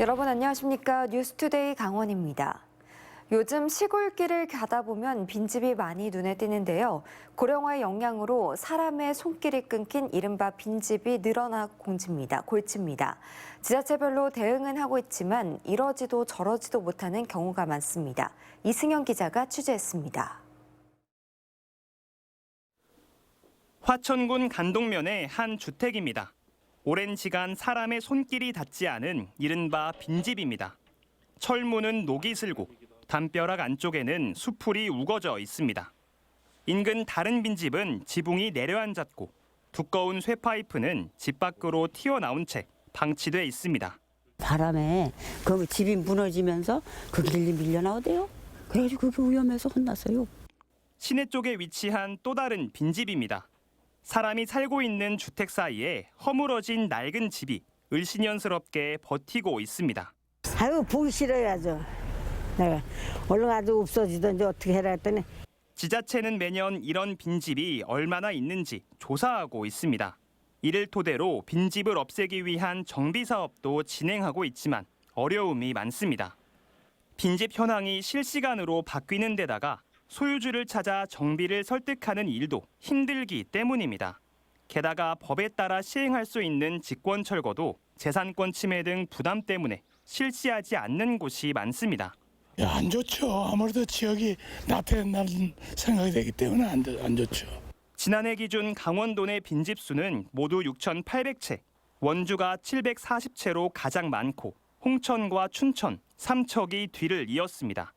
여러분 안녕하십니까? 뉴스투데이 강원입니다. 요즘 시골길을 가다 보면 빈집이 많이 눈에 띄는데요. 고령화의 영향으로 사람의 손길이 끊긴 이른바 빈집이 늘어나고 골칩니다. 지자체별로 대응은 하고 있지만 이러지도 저러지도 못하는 경우가 많습니다. 이승현 기자가 취재했습니다. 화천군 간동면의 한 주택입니다. 오랜 시간 사람의 손길이 닿지 않은 이른바 빈집입니다. 철문은 녹이 슬고 담벼락 안쪽에는 수풀이 우거져 있습니다. 인근 다른 빈집은 지붕이 내려앉았고 두꺼운 쇠파이프는 집 밖으로 튀어나온 채 방치돼 있습니다. 바람에 그 집이 무너지면서 그 길이 밀려나오대요. 그래가지고 그게 위험해서 혼났어요. 시내 쪽에 위치한 또 다른 빈집입니다. 사람이 살고 있는 주택 사이에 허물어진 낡은 집이 을씨년스럽게 버티고 있습니다. 아유, 보기 싫어야죠. 내가 얼른 아주 없어지든지 어떻게 해라 했더니. 지자체는 매년 이런 빈집이 얼마나 있는지 조사하고 있습니다. 이를 토대로 빈집을 없애기 위한 정비 사업도 진행하고 있지만 어려움이 많습니다. 빈집 현황이 실시간으로 바뀌는 데다가 소유주를 찾아 정비를 설득하는 일도 힘들기 때문입니다. 게다가 법에 따라 시행할 수 있는 직권 철거도 재산권 침해 등 부담 때문에 실시하지 않는 곳이 많습니다. 안 좋죠. 아무래도 지역이 나태해진다는 생각이 되기 때문에 안 좋죠. 지난해 기준 강원도 내 빈집 수는 모두 6,800채, 원주가 740채로 가장 많고 홍천과 춘천, 삼척이 뒤를 이었습니다.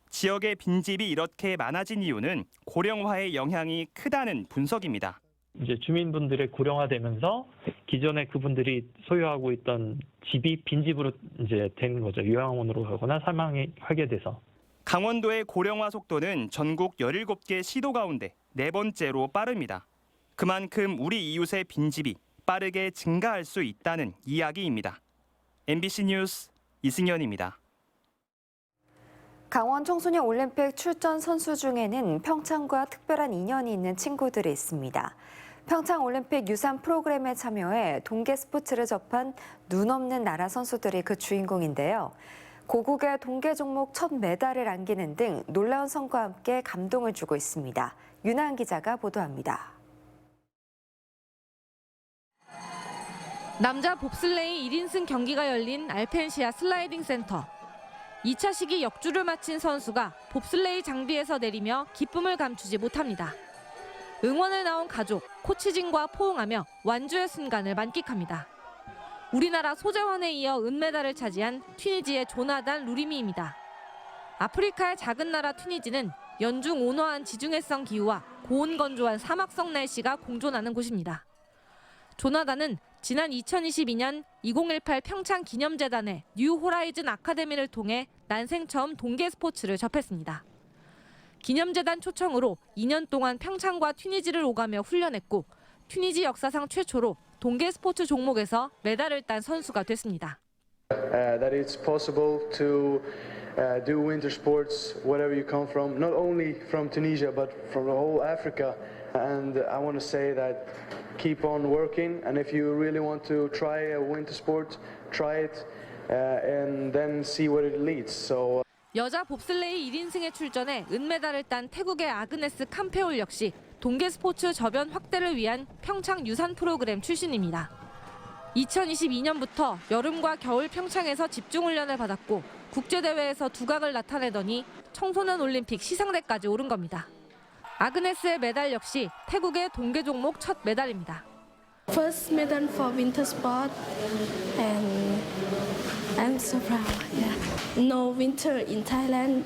지역의 빈집이 이렇게 많아진 이유는 고령화의 영향이 크다는 분석입니다. 이제 주민분들의 고령화되면서 기존에 그분들이 소유하고 있던 집이 빈집으로 이제 된 거죠. 요양원으로 가거나 사망하게 돼서. 강원도의 고령화 속도는 전국 17개 시도 가운데 4번째로 빠릅니다. 그만큼 우리 이웃의 빈집이 빠르게 증가할 수 있다는 이야기입니다. MBC 뉴스 이승현입니다. 강원 청소년 올림픽 출전 선수 중에는 평창과 특별한 인연이 있는 친구들이 있습니다. 평창 올림픽 유산 프로그램에 참여해 동계 스포츠를 접한 눈 없는 나라 선수들이 그 주인공인데요. 고국의 동계 종목 첫 메달을 안기는 등 놀라운 성과와 함께 감동을 주고 있습니다. 윤하은 기자가 보도합니다. 남자 봅슬레이 1인승 경기가 열린 알펜시아 슬라이딩 센터. 2차 시기 역주를 마친 선수가 봅슬레이 장비에서 내리며 기쁨을 감추지 못합니다. 응원을 나온 가족, 코치진과 포옹하며 완주의 순간을 만끽합니다. 우리나라 소재원에 이어 은메달을 차지한 튀니지의 조나단 루리미입니다. 아프리카의 작은 나라 튀니지는 연중 온화한 지중해성 기후와 고온 건조한 사막성 날씨가 공존하는 곳입니다. 조나단은 지난 2022년 2018 평창 기념재단의 뉴 호라이즌 아카데미를 통해 난생 처음 동계 스포츠를 접했습니다. 기념재단 초청으로 2년 동안 평창과 튀니지를 오가며 훈련했고 튀니지 역사상 최초로 동계 스포츠 종목에서 메달을 딴 선수가 됐습니다. That it's possible to do winter sports wherever you come from, not only from Tunisia but from the whole Africa. And I want to say that keep on working, and if you really want to try a winter sport, try it and then see where it leads. So 여자 봅슬레이 1인승에 출전해 은메달을 딴 태국의 아그네스 캄페올 역시 동계 스포츠 저변 확대를 위한 평창 유산 프로그램 출신입니다. 2022년부터 여름과 겨울 평창에서 집중훈련을 받았고 국제대회에서 두각을 나타내더니 청소년 올림픽 시상대까지 오른 겁니다. 아그네스의 메달 역시 태국의 동계 종목 첫 메달입니다. First medal for winter sport, and I'm so proud. Yeah. No winter in Thailand.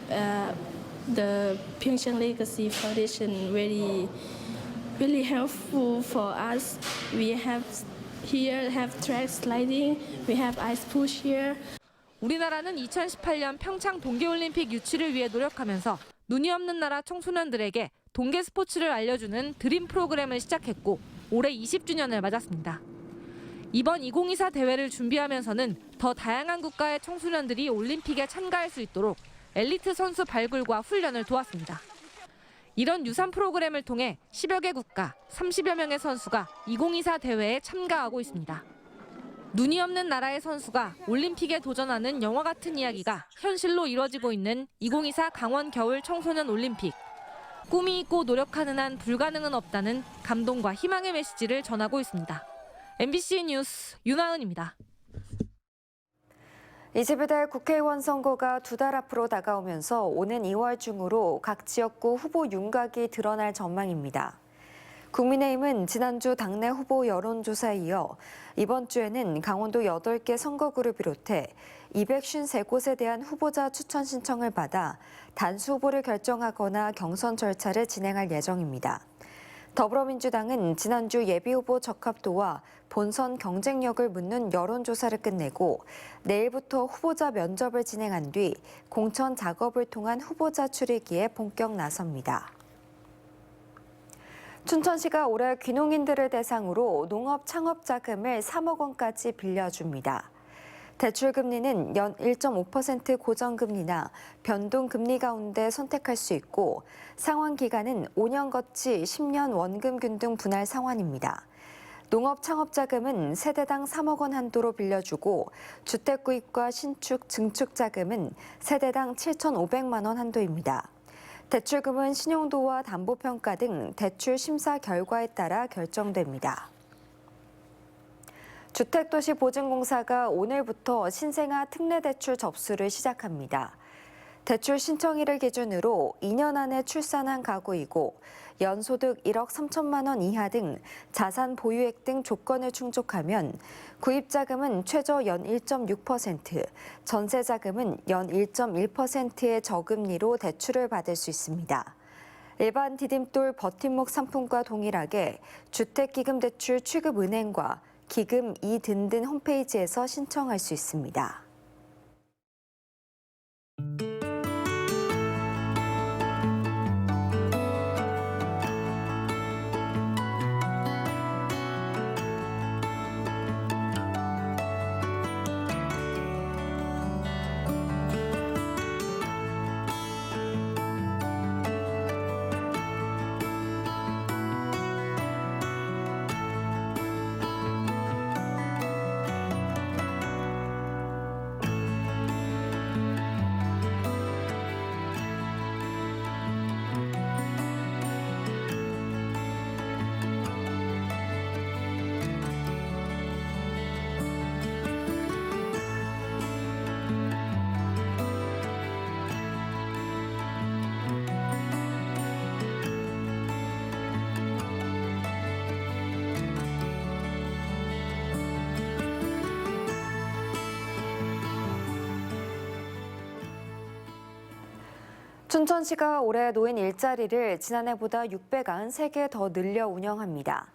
The Pyeongchang Legacy Foundation really helpful for us. We have track sliding. We have ice push here. 우리나라는 2018년 평창 동계올림픽 유치를 위해 노력하면서 눈이 없는 나라 청소년들에게 동계 스포츠를 알려주는 드림 프로그램을 시작했고 올해 20주년을 맞았습니다. 이번 2024 대회를 준비하면서는 더 다양한 국가의 청소년들이 올림픽에 참가할 수 있도록 엘리트 선수 발굴과 훈련을 도왔습니다. 이런 유산 프로그램을 통해 10여 개 국가 30여 명의 선수가 2024 대회에 참가하고 있습니다. 눈이 없는 나라의 선수가 올림픽에 도전하는 영화 같은 이야기가 현실로 이뤄지고 있는 2024 강원 겨울 청소년 올림픽. 꿈이 있고 노력하는 한 불가능은 없다는 감동과 희망의 메시지를 전하고 있습니다. MBC 뉴스 윤하은입니다. 22대 국회의원 선거가 2달 앞으로 다가오면서 오는 2월 중으로 각 지역구 후보 윤곽이 드러날 전망입니다. 국민의힘은 지난주 당내 후보 여론조사에 이어 이번 주에는 강원도 8개 선거구를 비롯해 253곳에 대한 후보자 추천 신청을 받아 단수 후보를 결정하거나 경선 절차를 진행할 예정입니다. 더불어민주당은 지난주 예비후보 적합도와 본선 경쟁력을 묻는 여론조사를 끝내고 내일부터 후보자 면접을 진행한 뒤 공천 작업을 통한 후보자 추리기에 본격 나섭니다. 춘천시가 올해 귀농인들을 대상으로 농업 창업 자금을 3억 원까지 빌려줍니다. 대출금리는 연 1.5% 고정금리나 변동금리 가운데 선택할 수 있고 상환 기간은 5년 거치 10년 원금균 등 분할 상환입니다. 농업 창업 자금은 세대당 3억 원 한도로 빌려주고 주택 구입과 신축, 증축 자금은 세대당 7,500만 원 한도입니다. 대출금은 신용도와 담보평가 등 대출 심사 결과에 따라 결정됩니다. 주택도시보증공사가 오늘부터 신생아 특례대출 접수를 시작합니다. 대출 신청일을 기준으로 2년 안에 출산한 가구이고 연소득 1억 3천만 원 이하 등 자산 보유액 등 조건을 충족하면 구입자금은 최저 연 1.6%, 전세자금은 연 1.1%의 저금리로 대출을 받을 수 있습니다. 일반 디딤돌 버팀목 상품과 동일하게 주택기금대출 취급은행과 기금 이든든 홈페이지에서 신청할 수 있습니다. 춘천시가 올해 노인 일자리를 지난해보다 693개 더 늘려 운영합니다.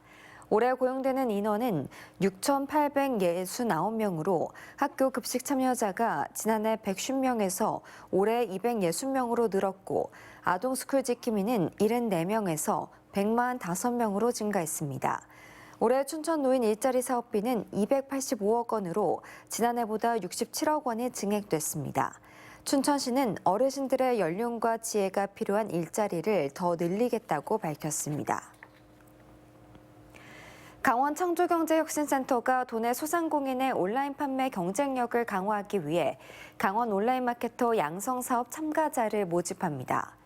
올해 고용되는 인원은 6,869명으로 학교 급식 참여자가 지난해 150명에서 올해 260명으로 늘었고 아동 스쿨 지킴이는 74명에서 145명으로 증가했습니다. 올해 춘천 노인 일자리 사업비는 285억 원으로 지난해보다 67억 원이 증액됐습니다. 춘천시는 어르신들의 연륜과 지혜가 필요한 일자리를 더 늘리겠다고 밝혔습니다. 강원 창조경제혁신센터가 도내 소상공인의 온라인 판매 경쟁력을 강화하기 위해 강원 온라인 마케터 양성사업 참가자를 모집합니다.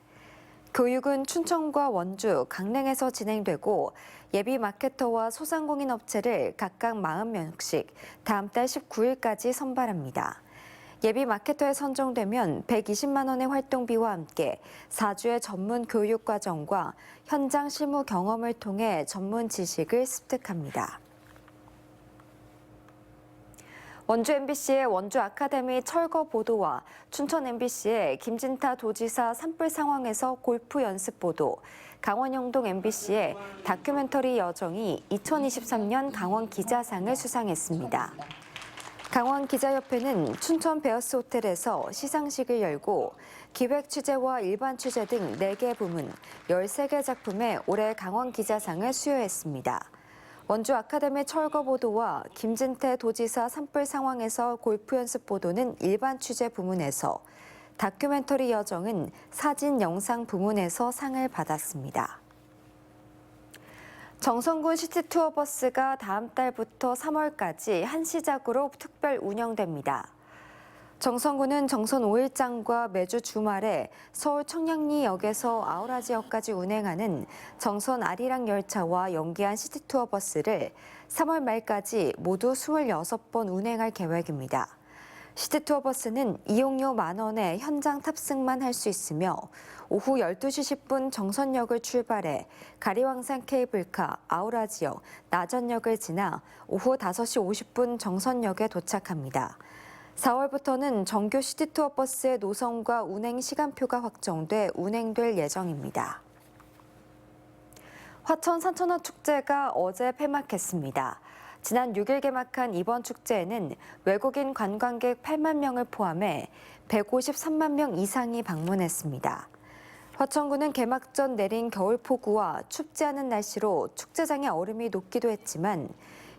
교육은 춘천과 원주, 강릉에서 진행되고 예비 마케터와 소상공인 업체를 각각 40명씩 다음 달 19일까지 선발합니다. 예비 마케터에 선정되면 120만 원의 활동비와 함께 4주의 전문 교육 과정과 현장 실무 경험을 통해 전문 지식을 습득합니다. 원주 MBC의 원주 아카데미 철거 보도와 춘천 MBC의 김진타 도지사 산불 상황에서 골프 연습 보도, 강원 영동 MBC의 다큐멘터리 여정이 2023년 강원 기자상을 수상했습니다. 강원 기자협회는 춘천 베어스 호텔에서 시상식을 열고 기획 취재와 일반 취재 등 4개 부문 13개 작품에 올해 강원 기자상을 수여했습니다. 원주 아카데미 철거 보도와 김진태 도지사 산불 상황에서 골프 연습 보도는 일반 취재 부문에서, 다큐멘터리 여정은 사진 영상 부문에서 상을 받았습니다. 정선군 시티투어버스가 다음 달부터 3월까지 한시작으로 특별 운영됩니다. 정선군은 정선 5일장과 매주 주말에 서울 청량리역에서 아우라지역까지 운행하는 정선 아리랑 열차와 연계한 시티투어버스를 3월 말까지 모두 26번 운행할 계획입니다. 시티투어버스는 이용료 만원에 현장 탑승만 할 수 있으며 오후 12시 10분 정선역을 출발해 가리왕산 케이블카, 아우라지역, 나전역을 지나 오후 5시 50분 정선역에 도착합니다. 4월부터는 정규 시티투어버스의 노선과 운행 시간표가 확정돼 운행될 예정입니다. 화천 산천어 축제가 어제 폐막했습니다. 지난 6일 개막한 이번 축제에는 외국인 관광객 8만 명을 포함해 153만 명 이상이 방문했습니다. 화천군은 개막 전 내린 겨울폭우와 춥지 않은 날씨로 축제장에 얼음이 녹기도 했지만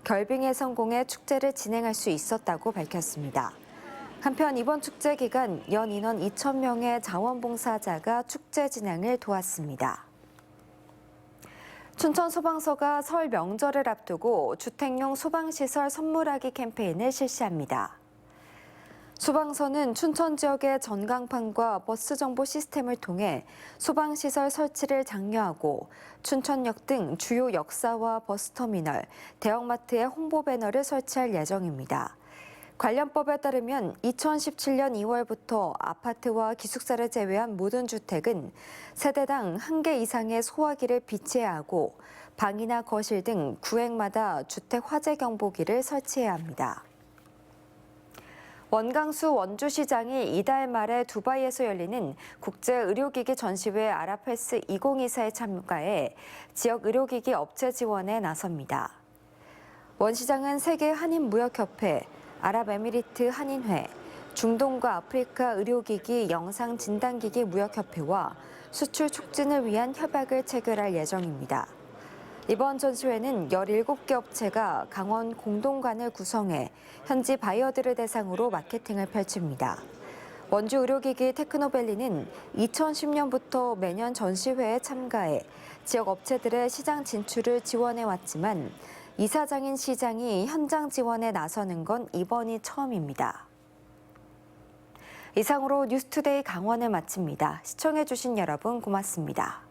결빙에 성공해 축제를 진행할 수 있었다고 밝혔습니다. 한편 이번 축제 기간 연 인원 2,000명의 자원봉사자가 축제 진행을 도왔습니다. 춘천소방서가 설 명절을 앞두고 주택용 소방시설 선물하기 캠페인을 실시합니다. 소방서는 춘천 지역의 전광판과 버스 정보 시스템을 통해 소방시설 설치를 장려하고 춘천역 등 주요 역사와 버스터미널, 대형마트에 홍보 배너를 설치할 예정입니다. 관련법에 따르면 2017년 2월부터 아파트와 기숙사를 제외한 모든 주택은 세대당 1개 이상의 소화기를 비치해야 하고 방이나 거실 등 구획마다 주택 화재 경보기를 설치해야 합니다. 원광수 원주시장이 이달 말에 두바이에서 열리는 국제의료기기 전시회 아랍헬스 2024에 참가해 지역 의료기기 업체 지원에 나섭니다. 원 시장은 세계 한인무역협회, 아랍에미리트 한인회, 중동과 아프리카 의료기기 영상진단기기 무역협회와 수출 촉진을 위한 협약을 체결할 예정입니다. 이번 전시회는 17개 업체가 강원 공동관을 구성해 현지 바이어들을 대상으로 마케팅을 펼칩니다. 원주 의료기기 테크노밸리는 2010년부터 매년 전시회에 참가해 지역 업체들의 시장 진출을 지원해왔지만 이사장인 시장이 현장 지원에 나서는 건 이번이 처음입니다. 이상으로 뉴스투데이 강원을 마칩니다. 시청해주신 여러분 고맙습니다.